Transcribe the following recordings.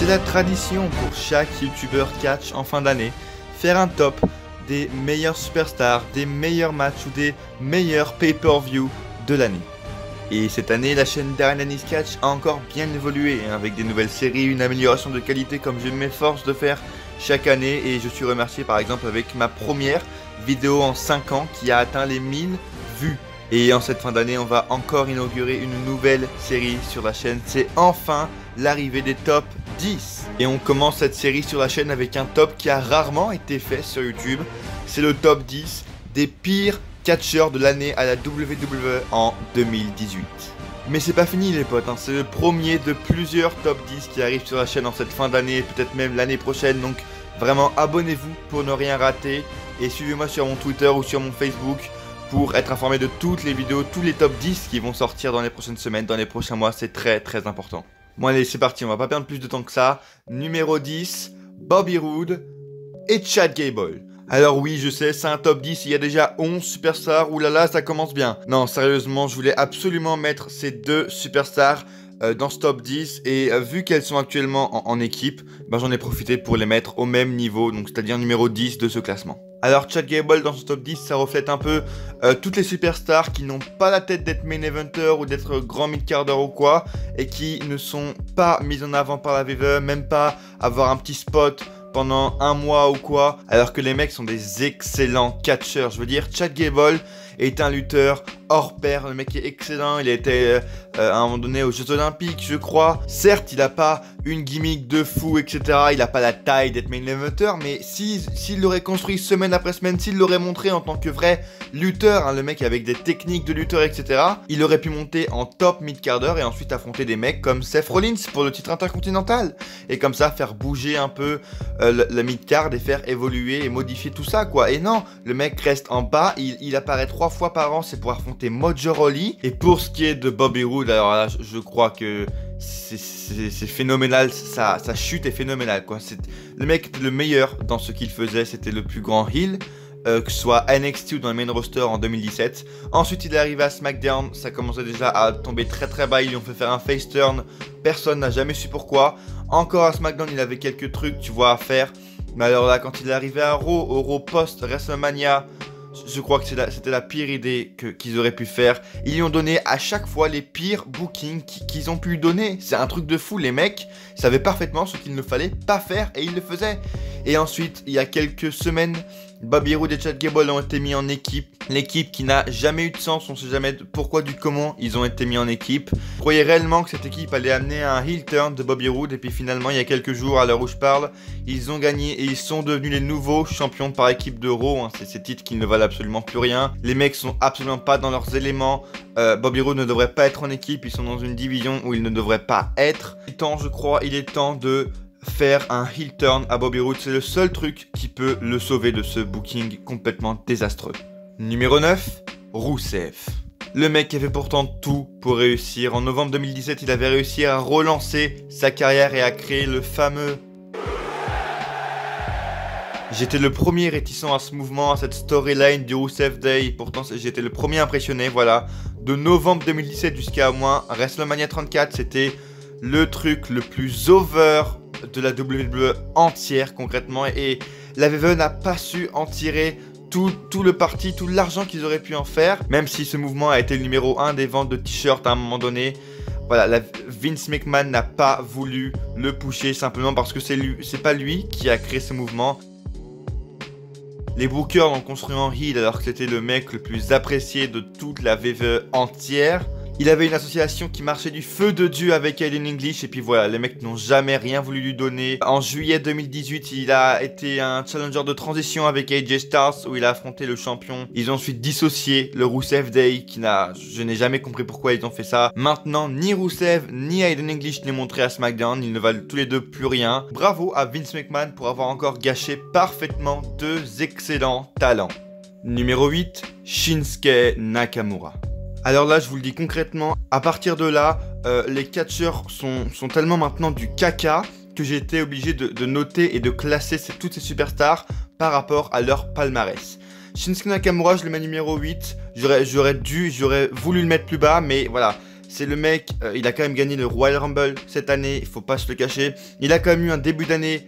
C'est la tradition pour chaque youtubeur catch en fin d'année, faire un top des meilleurs superstars, des meilleurs matchs ou des meilleurs pay-per-view de l'année. Et cette année, la chaîne Darren Dennis Catch a encore bien évolué, avec des nouvelles séries, une amélioration de qualité comme je m'efforce de faire chaque année. Et je suis remercié par exemple avec ma première vidéo en 5 ans qui a atteint les 1000 vues. Et en cette fin d'année, on va encore inaugurer une nouvelle série sur la chaîne. C'est enfin l'arrivée des top 10. Et on commence cette série sur la chaîne avec un top qui a rarement été fait sur YouTube. C'est le top 10 des pires catcheurs de l'année à la WWE en 2018. Mais c'est pas fini les potes, hein. C'est le premier de plusieurs top 10 qui arrivent sur la chaîne en cette fin d'année, peut-être même l'année prochaine. Donc vraiment abonnez-vous pour ne rien rater. Et suivez-moi sur mon Twitter ou sur mon Facebook pour être informé de toutes les vidéos, tous les top 10 qui vont sortir dans les prochaines semaines, dans les prochains mois. C'est très très important. Bon allez, c'est parti, on va pas perdre plus de temps que ça. Numéro 10, Bobby Roode et Chad Gable. Alors oui, je sais, c'est un top 10, il y a déjà 11 superstars, oulala, ça commence bien. Non, sérieusement, je voulais absolument mettre ces deux superstars dans ce top 10. Et vu qu'elles sont actuellement en équipe, ben, j'en ai profité pour les mettre au même niveau, donc c'est-à-dire numéro 10 de ce classement. Alors Chad Gable dans ce top 10, ça reflète un peu toutes les superstars qui n'ont pas la tête d'être main eventer ou d'être grand mid-carder ou quoi, et qui ne sont pas mises en avant par la WWE, même pas avoir un petit spot pendant un mois ou quoi, alors que les mecs sont des excellents catcheurs. Je veux dire, Chad Gable est un lutteur hors pair, le mec est excellent, il a été à un moment donné aux Jeux Olympiques, je crois. Certes, il a pas une gimmick de fou, etc. Il a pas la taille d'être main eventer, mais s'il l'aurait construit semaine après semaine, s'il l'aurait montré en tant que vrai lutteur, hein, le mec avec des techniques de lutteur, etc., il aurait pu monter en top mid-carder et ensuite affronter des mecs comme Seth Rollins pour le titre intercontinental. Et comme ça, faire bouger un peu la mid-card et faire évoluer et modifier tout ça, quoi. Et non, le mec reste en bas, il apparaît 3 fois par an, c'est pour affronter Mojo Rawley. Et pour ce qui est de Bobby Roode, alors là, je crois que c'est phénoménal, sa chute est phénoménale, quoi. C'est le mec le meilleur dans ce qu'il faisait, c'était le plus grand heel, que ce soit NXT ou dans le main roster en 2017. Ensuite, il est arrivé à SmackDown, ça commençait déjà à tomber très très bas, ils lui ont fait faire un face turn, personne n'a jamais su pourquoi. Encore à SmackDown, il avait quelques trucs, tu vois, à faire. Mais alors là, quand il est arrivé à Raw, au Raw post-WrestleMania, je crois que c'était la pire idée qu'ils auraient pu faire. Ils lui ont donné à chaque fois les pires bookings qu'ils ont pu lui donner. C'est un truc de fou, les mecs savaient parfaitement ce qu'il ne fallait pas faire et ils le faisaient. Et ensuite, il y a quelques semaines, Bobby Roode et Chad Gable ont été mis en équipe. L'équipe qui n'a jamais eu de sens, on sait jamais pourquoi du comment ils ont été mis en équipe. Je croyais réellement que cette équipe allait amener un heel turn de Bobby Roode et puis finalement il y a quelques jours, à l'heure où je parle, ils ont gagné et ils sont devenus les nouveaux champions par équipe de Raw, hein. C'est ces titres qui ne valent absolument plus rien. Les mecs sont absolument pas dans leurs éléments. Bobby Roode ne devrait pas être en équipe, ils sont dans une division où ils ne devraient pas être. Il est temps de faire un heel turn à Bobby Roode, c'est le seul truc qui peut le sauver de ce booking complètement désastreux. Numéro 9, Rusev. Le mec avait pourtant tout pour réussir. En novembre 2017, il avait réussi à relancer sa carrière et à créer le fameux... J'étais le premier réticent à ce mouvement, à cette storyline du Rusev Day. Pourtant, j'étais le premier impressionné, voilà. De novembre 2017 jusqu'à moins WrestleMania 34, c'était le truc le plus over de la WWE entière concrètement. Et la WWE n'a pas su en tirer tout le parti, tout l'argent qu'ils auraient pu en faire. Même si ce mouvement a été le numéro 1 des ventes de t-shirts à un moment donné. Voilà, Vince McMahon n'a pas voulu le pusher simplement parce que c'est pas lui qui a créé ce mouvement. Les bookers l'ont construit en heel alors que c'était le mec le plus apprécié de toute la WWE entière. Il avait une association qui marchait du feu de Dieu avec Aiden English et puis voilà, les mecs n'ont jamais rien voulu lui donner. En juillet 2018, il a été un challenger de transition avec AJ Styles où il a affronté le champion. Ils ont ensuite dissocié le Rusev Day je n'ai jamais compris pourquoi ils ont fait ça. Maintenant, ni Rusev ni Aiden English n'est montré à SmackDown, ils ne valent tous les deux plus rien. Bravo à Vince McMahon pour avoir encore gâché parfaitement deux excellents talents. Numéro 8, Shinsuke Nakamura. Alors là, je vous le dis concrètement, à partir de là, les catcheurs sont tellement maintenant du caca que j'ai été obligé de noter et de classer toutes ces superstars par rapport à leur palmarès. Shinsuke Nakamura, je le mets numéro 8, j'aurais voulu le mettre plus bas, mais voilà, C'est le mec, il a quand même gagné le Royal Rumble cette année, il faut pas se le cacher. Il a quand même eu un début d'année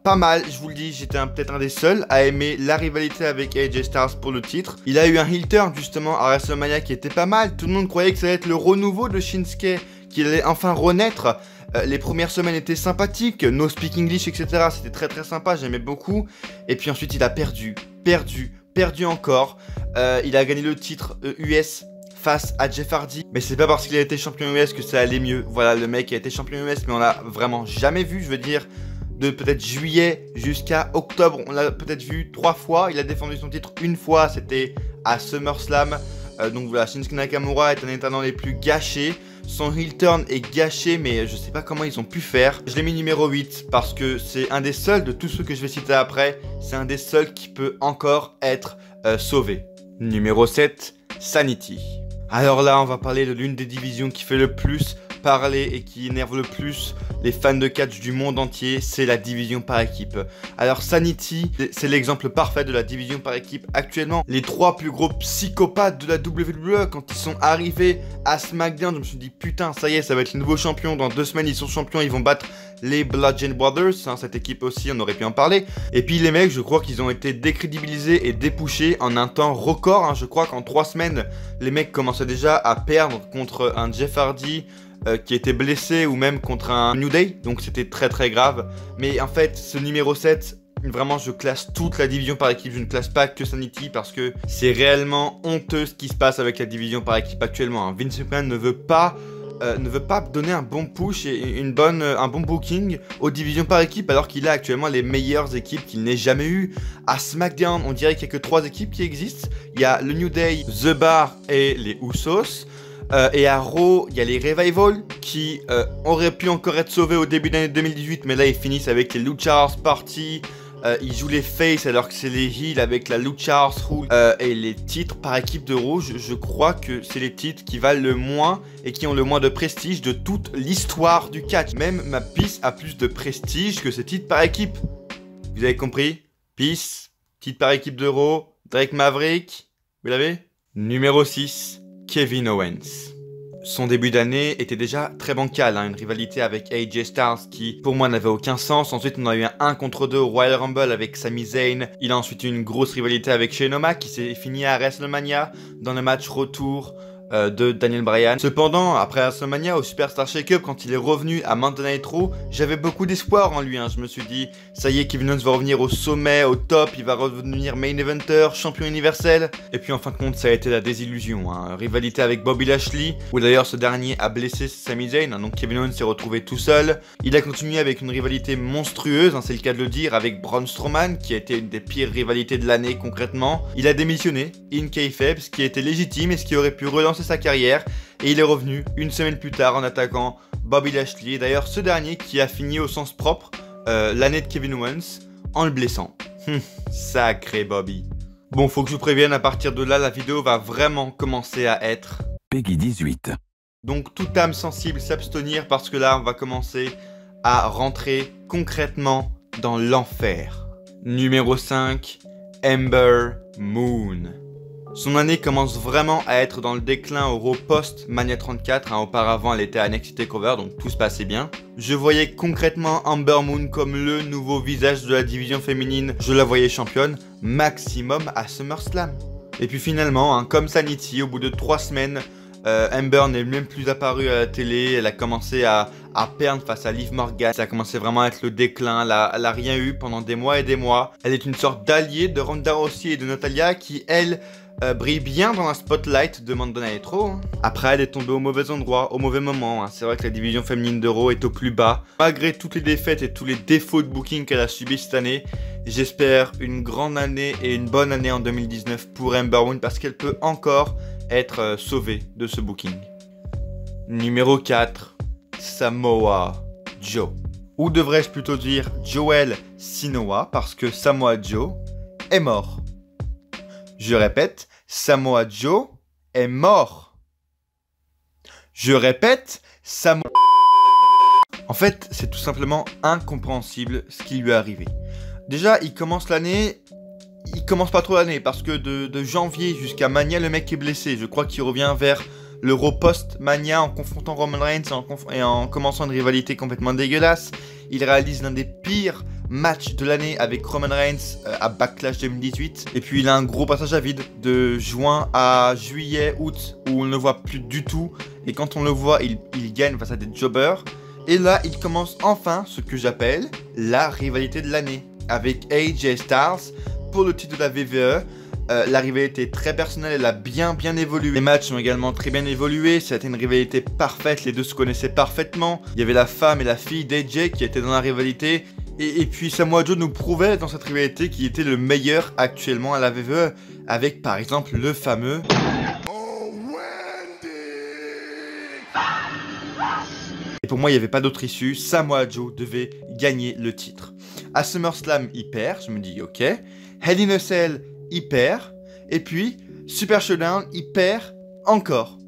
pas mal, je vous le dis, j'étais peut-être un des seuls à aimer la rivalité avec AJ Styles pour le titre. Il a eu un heel turn justement à WrestleMania qui était pas mal. Tout le monde croyait que ça allait être le renouveau de Shinsuke, qu'il allait enfin renaître. Les premières semaines étaient sympathiques, no speak English, etc. C'était très très sympa, j'aimais beaucoup. Et puis ensuite il a perdu encore. Il a gagné le titre US face à Jeff Hardy. Mais c'est pas parce qu'il a été champion US que ça allait mieux. Voilà, le mec a été champion US, mais on l'a vraiment jamais vu, je veux dire. De peut-être juillet jusqu'à octobre, on l'a peut-être vu 3 fois. Il a défendu son titre une fois, c'était à SummerSlam. Donc voilà, Shinsuke Nakamura est un des talents les plus gâchés. Son heel turn est gâché, mais je sais pas comment ils ont pu faire. Je l'ai mis numéro 8 parce que c'est un des seuls de tous ceux que je vais citer après. C'est un des seuls qui peut encore être sauvé. Numéro 7, Sanity. Alors là, on va parler de l'une des divisions qui fait le plus parler et qui énerve le plus les fans de catch du monde entier, c'est la division par équipe. Alors Sanity, c'est l'exemple parfait de la division par équipe actuellement. Les 3 plus gros psychopathes de la WWE, quand ils sont arrivés à SmackDown, je me suis dit putain, ça y est, ça va être les nouveaux champions. Dans 2 semaines, ils sont champions, ils vont battre les Bludgeon Brothers, hein, cette équipe aussi, on aurait pu en parler. Et puis les mecs, je crois qu'ils ont été décrédibilisés et dépouchés en un temps record. Hein. Je crois qu'en 3 semaines, les mecs commençaient déjà à perdre contre un Jeff Hardy, qui était blessé, ou même contre un New Day, donc c'était très très grave. Mais en fait, ce numéro 7, vraiment je classe toute la division par équipe, je ne classe pas que Sanity parce que c'est réellement honteux ce qui se passe avec la division par équipe actuellement. Hein. Vince McMahon ne veut pas donner un bon push et un bon booking aux divisions par équipe, alors qu'il a actuellement les meilleures équipes qu'il n'ait jamais eu. À SmackDown, on dirait qu'il n'y a que 3 équipes qui existent. Il y a le New Day, The Bar et les Usos. Et à Raw, il y a les Revival qui auraient pu encore être sauvés au début d'année 2018, mais là ils finissent avec les Lucha House Party. Ils jouent les face alors que c'est les heels avec la Lucha House Rule. Et les titres par équipe de Raw, je crois que c'est les titres qui valent le moins et qui ont le moins de prestige de toute l'histoire du catch. Même ma Peace a plus de prestige que ces titres par équipe. Vous avez compris? Peace, titre par équipe de Raw, Drake Maverick, vous l'avez? Numéro 6. Kevin Owens. Son début d'année était déjà très bancal, hein, une rivalité avec AJ Styles qui pour moi n'avait aucun sens. Ensuite on a eu un 1 contre 2 au Royal Rumble avec Sami Zayn. Il a ensuite eu une grosse rivalité avec Shane O'Mac qui s'est fini à WrestleMania dans le match retour de Daniel Bryan. Cependant, après WrestleMania au Superstar Shake-Up, quand il est revenu à Monday Night Raw, j'avais beaucoup d'espoir en lui. Hein. Je me suis dit, ça y est, Kevin Owens va revenir au sommet, au top, il va revenir main eventer, champion universel. Et puis en fin de compte, ça a été la désillusion. Hein. Rivalité avec Bobby Lashley, où d'ailleurs ce dernier a blessé Sami Zayn, hein, donc Kevin Owens s'est retrouvé tout seul. Il a continué avec une rivalité monstrueuse, hein, c'est le cas de le dire, avec Braun Strowman, qui a été une des pires rivalités de l'année concrètement. Il a démissionné, in kayfabe, ce qui était légitime et ce qui aurait pu relancer sa carrière, et il est revenu une semaine plus tard en attaquant Bobby Lashley, d'ailleurs ce dernier qui a fini au sens propre l'année de Kevin Owens en le blessant. Sacré Bobby. Bon, faut que je vous prévienne, à partir de là la vidéo va vraiment commencer à être Peggy 18. Donc toute âme sensible s'abstenir parce que là on va commencer à rentrer concrètement dans l'enfer. Numéro 5, Ember Moon. Son année commence vraiment à être dans le déclin au Raw post-Mania 34, hein, auparavant elle était à NXT TakeOver, donc tout se passait bien. Je voyais concrètement Ember Moon comme le nouveau visage de la division féminine, je la voyais championne, maximum à SummerSlam. Et puis finalement, hein, comme Sanity, au bout de 3 semaines, Ember n'est même plus apparue à la télé, elle a commencé à perdre face à Liv Morgan, ça a commencé vraiment à être le déclin, elle a rien eu pendant des mois et des mois. Elle est une sorte d'alliée de Ronda Rousey et de Natalya qui, elle, brille bien dans la spotlight de Monday Night Raw. Hein. Après, elle est tombée au mauvais endroit, au mauvais moment. Hein. C'est vrai que la division féminine de Raw est au plus bas. Malgré toutes les défaites et tous les défauts de booking qu'elle a subis cette année, j'espère une grande année et une bonne année en 2019 pour Ember Moon parce qu'elle peut encore être sauvée de ce booking. Numéro 4, Samoa Joe. Ou devrais-je plutôt dire Joel Sinoa parce que Samoa Joe est mort. Je répète, Samoa Joe est mort. Je répète, Samoa... En fait, c'est tout simplement incompréhensible ce qui lui est arrivé. Déjà, il commence l'année... Il commence pas trop l'année parce que de janvier jusqu'à Mania, le mec est blessé. Je crois qu'il revient vers le Raw post-Mania en confrontant Roman Reigns et en commençant une rivalité complètement dégueulasse. Il réalise l'un des pires matchs de l'année avec Roman Reigns à Backlash 2018. Et puis il a un gros passage à vide de juin à juillet, août, où on ne le voit plus du tout. Et quand on le voit, il gagne face à des jobbers. Et là, il commence enfin ce que j'appelle la rivalité de l'année avec AJ Styles pour le titre de la WWE. La rivalité est très personnelle, elle a bien évolué. Les matchs ont également très bien évolué, c'était une rivalité parfaite, les deux se connaissaient parfaitement. Il y avait la femme et la fille d'AJ qui étaient dans la rivalité. Et puis Samoa Joe nous prouvait dans cette rivalité qu'il était le meilleur actuellement à la WWE. Avec par exemple le fameux... Et pour moi, il n'y avait pas d'autre issue. Samoa Joe devait gagner le titre. À SummerSlam, il perd. Je me dis, ok. Hell in a Cell, il perd. Et puis, Super Showdown, il perd encore.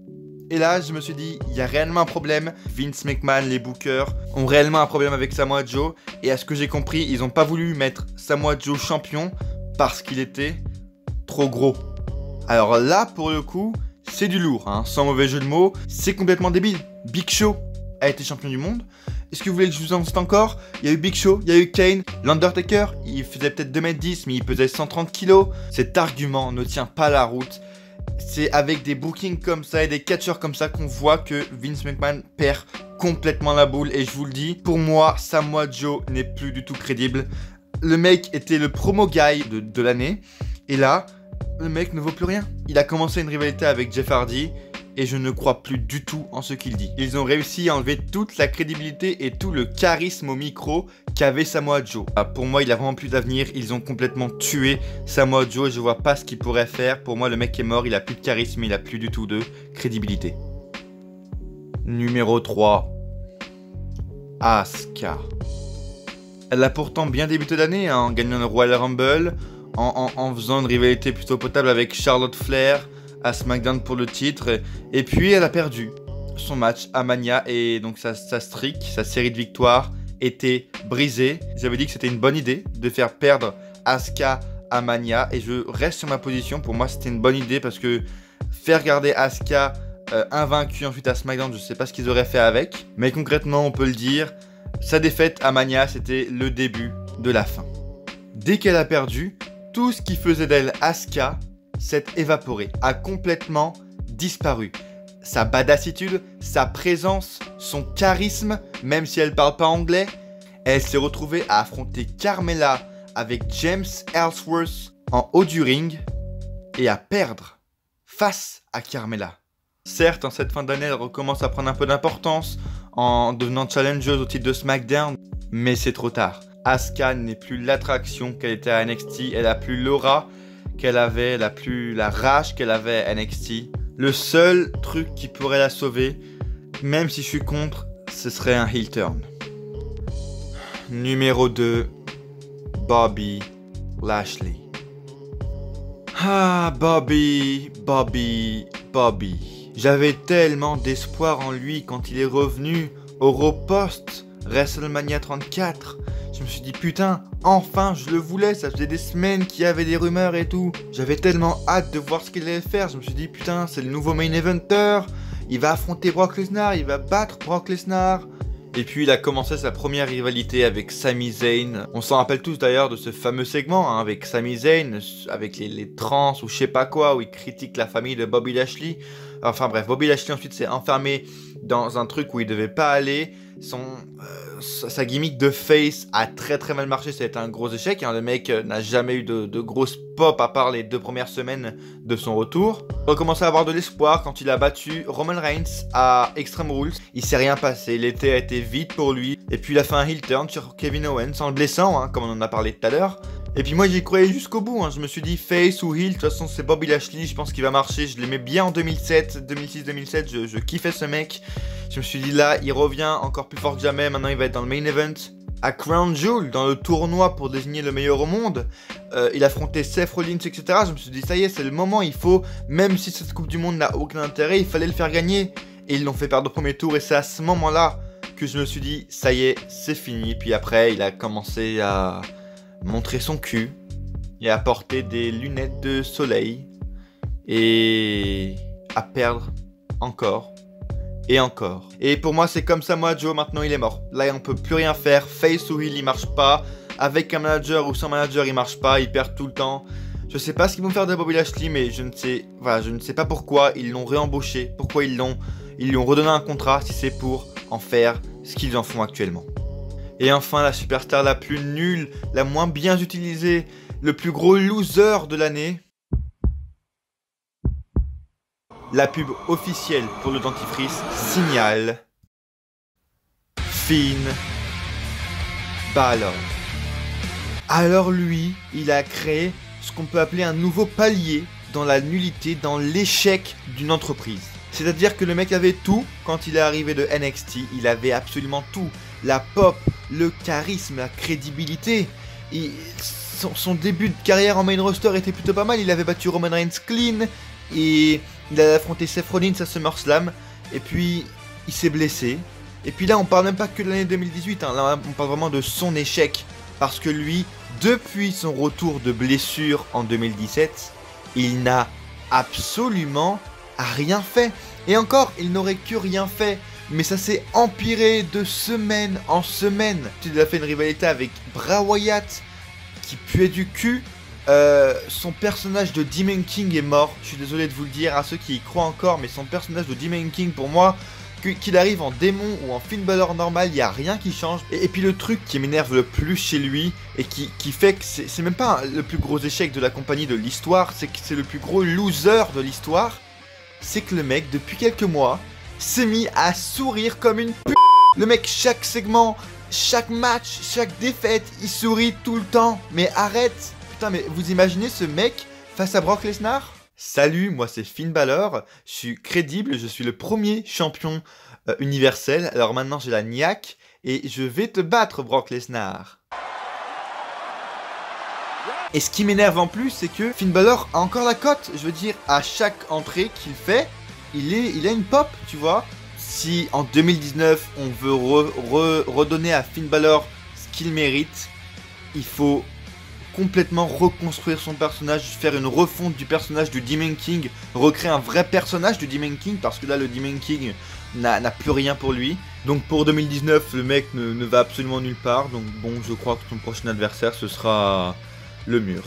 Et là, je me suis dit, il y a réellement un problème. Vince McMahon, les bookers, ont réellement un problème avec Samoa Joe. Et à ce que j'ai compris, ils n'ont pas voulu mettre Samoa Joe champion parce qu'il était trop gros. Alors là, pour le coup, c'est du lourd, hein, sans mauvais jeu de mots. C'est complètement débile. Big Show a été champion du monde. Est-ce que vous voulez que je vous en cite encore? Il y a eu Big Show, il y a eu Kane, l'Undertaker, il faisait peut-être 2m10 mais il pesait 130 kg. Cet argument ne tient pas la route. C'est avec des bookings comme ça et des catcheurs comme ça qu'on voit que Vince McMahon perd complètement la boule. Et je vous le dis, pour moi, Samoa Joe n'est plus du tout crédible. Le mec était le promo guy de l'année. Et là, le mec ne vaut plus rien. Il a commencé une rivalité avec Jeff Hardy. Et je ne crois plus du tout en ce qu'il dit. Ils ont réussi à enlever toute la crédibilité et tout le charisme au micro qu'avait Samoa Joe. Pour moi, il a vraiment plus d'avenir. Ils ont complètement tué Samoa Joe et je vois pas ce qu'il pourrait faire. Pour moi, le mec est mort, il a plus de charisme, il a plus du tout de crédibilité. Numéro 3. Asuka. Elle a pourtant bien débuté l'année hein, en gagnant le Royal Rumble, en faisant une rivalité plutôt potable avec Charlotte Flair à SmackDown pour le titre, et puis elle a perdu son match à Mania, et donc sa streak, sa série de victoires était brisée. J'avais dit que c'était une bonne idée de faire perdre Asuka à Mania, et je reste sur ma position. Pour moi c'était une bonne idée, parce que faire garder Asuka invaincue ensuite à SmackDown, je sais pas ce qu'ils auraient fait avec, mais concrètement on peut le dire, sa défaite à Mania c'était le début de la fin. Dès qu'elle a perdu, tout ce qui faisait d'elle Asuka s'est évaporé, a complètement disparu. Sa badassitude, sa présence, son charisme, même si elle parle pas anglais, elle s'est retrouvée à affronter Carmella avec James Ellsworth en haut du ring et à perdre face à Carmella. Certes, en cette fin d'année, elle recommence à prendre un peu d'importance en devenant challengeuse au titre de SmackDown, mais c'est trop tard. Asuka n'est plus l'attraction qu'elle était à NXT, elle a plus l'aura qu'elle avait, elle a plus la rage qu'elle avait à NXT. Le seul truc qui pourrait la sauver, même si je suis contre, ce serait un heel turn. Numéro 2, Bobby Lashley. Ah, Bobby. J'avais tellement d'espoir en lui quand il est revenu au Raw post WrestleMania 34. Je me suis dit putain, enfin je le voulais, ça faisait des semaines qu'il y avait des rumeurs et tout. J'avais tellement hâte de voir ce qu'il allait faire, je me suis dit putain c'est le nouveau main eventer, il va affronter Brock Lesnar, il va battre Brock Lesnar. Et puis il a commencé sa première rivalité avec Sami Zayn. On s'en rappelle tous d'ailleurs de ce fameux segment hein, avec Sami Zayn, avec les trans ou je sais pas quoi, où il critique la famille de Bobby Lashley. Enfin bref, Bobby Lashley ensuite s'est enfermé dans un truc où il devait pas aller. Sa gimmick de face a très mal marché, ça a été un gros échec. Hein. Le mec n'a jamais eu de grosse pop à part les 2 premières semaines de son retour. Il a commencé à avoir de l'espoir quand il a battu Roman Reigns à Extreme Rules. Il s'est rien passé, l'été a été vide pour lui. Et puis il a fait un heel turn sur Kevin Owens en le blessant, hein, comme on en a parlé tout à l'heure. Et puis moi j'y croyais jusqu'au bout, hein. Je me suis dit face ou heel, de toute façon c'est Bobby Lashley, je pense qu'il va marcher. Je l'aimais bien en 2007, 2006-2007, je kiffais ce mec. Je me suis dit là, il revient encore plus fort que jamais, maintenant il va être dans le main event. À Crown Jewel, dans le tournoi pour désigner le meilleur au monde, il affrontait Seth Rollins, etc. Je me suis dit ça y est, c'est le moment, il faut, même si cette Coupe du Monde n'a aucun intérêt, il fallait le faire gagner. Et ils l'ont fait perdre au premier tour, et c'est à ce moment-là que je me suis dit ça y est, c'est fini. Puis après, il a commencé à montrer son cul et à porter des lunettes de soleil et à perdre encore et encore. Et pour moi c'est comme ça, moi Joe, maintenant il est mort. Là on peut plus rien faire, face ou heal il marche pas, avec un manager ou sans manager il marche pas, il perd tout le temps. Je sais pas ce qu'ils vont faire de Bobby Lashley, mais je ne sais pas pourquoi ils l'ont réembauché, pourquoi ils lui ont redonné un contrat si c'est pour en faire ce qu'ils en font actuellement. Et enfin la superstar la plus nulle, la moins bien utilisée, le plus gros loser de l'année. La pub officielle pour le dentifrice signale Finn Balor. Alors lui, il a créé ce qu'on peut appeler un nouveau palier dans la nullité, dans l'échec d'une entreprise. C'est-à-dire que le mec avait tout quand il est arrivé de NXT, il avait absolument tout. La pop, le charisme, la crédibilité. Son début de carrière en main roster était plutôt pas mal, il avait battu Roman Reigns clean, et il a affronté Seth Rollins à SummerSlam, et puis il s'est blessé. Et puis là on parle même pas que de l'année 2018, hein. Là on parle vraiment de son échec, parce que lui, depuis son retour de blessure en 2017, il n'a absolument rien fait. Et encore, il n'aurait que rien fait, mais ça s'est empiré de semaine en semaine. Il a fait une rivalité avec Bray Wyatt, qui puait du cul. Son personnage de Demon King est mort, je suis désolé de vous le dire à ceux qui y croient encore, mais son personnage de Demon King, pour moi, qu'il arrive en démon ou en Finn Balor normal, il n'y a rien qui change. Et puis le truc qui m'énerve le plus chez lui, et qui fait que c'est même pas le plus gros échec de la compagnie de l'histoire, c'est que c'est le plus gros loser de l'histoire, c'est que le mec, depuis quelques mois, s'est mis à sourire comme une p***. Le mec, chaque segment, chaque match, chaque défaite, il sourit tout le temps. Mais arrête! Putain, mais vous imaginez ce mec face à Brock Lesnar? Salut, moi c'est Finn Balor, je suis crédible, je suis le premier champion universel, alors maintenant j'ai la niaque et je vais te battre Brock Lesnar. Et ce qui m'énerve en plus, c'est que Finn Balor a encore la cote, je veux dire, à chaque entrée qu'il fait, il a une pop, tu vois. Si en 2019 on veut redonner à Finn Balor ce qu'il mérite, il faut complètement reconstruire son personnage, faire une refonte du personnage du Demon King, recréer un vrai personnage du Demon King, parce que là le Demon King n'a plus rien pour lui. Donc pour 2019 le mec ne va absolument nulle part, donc bon, je crois que son prochain adversaire ce sera le mur.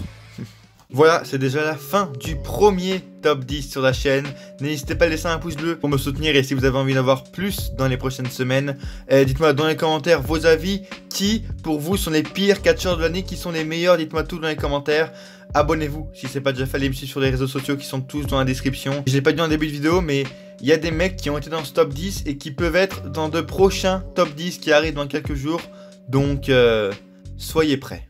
Voilà, c'est déjà la fin du premier top 10 sur la chaîne. N'hésitez pas à laisser un pouce bleu pour me soutenir, et si vous avez envie d'en voir plus dans les prochaines semaines, dites-moi dans les commentaires vos avis. Qui pour vous sont les pires catcheurs de l'année, qui sont les meilleurs, dites-moi tout dans les commentaires. Abonnez-vous si c'est pas déjà fait, allez me suivre sur les réseaux sociaux qui sont tous dans la description. Je l'ai pas dit en début de vidéo, mais il y a des mecs qui ont été dans ce top 10 et qui peuvent être dans de prochains top 10 qui arrivent dans quelques jours. Donc soyez prêts.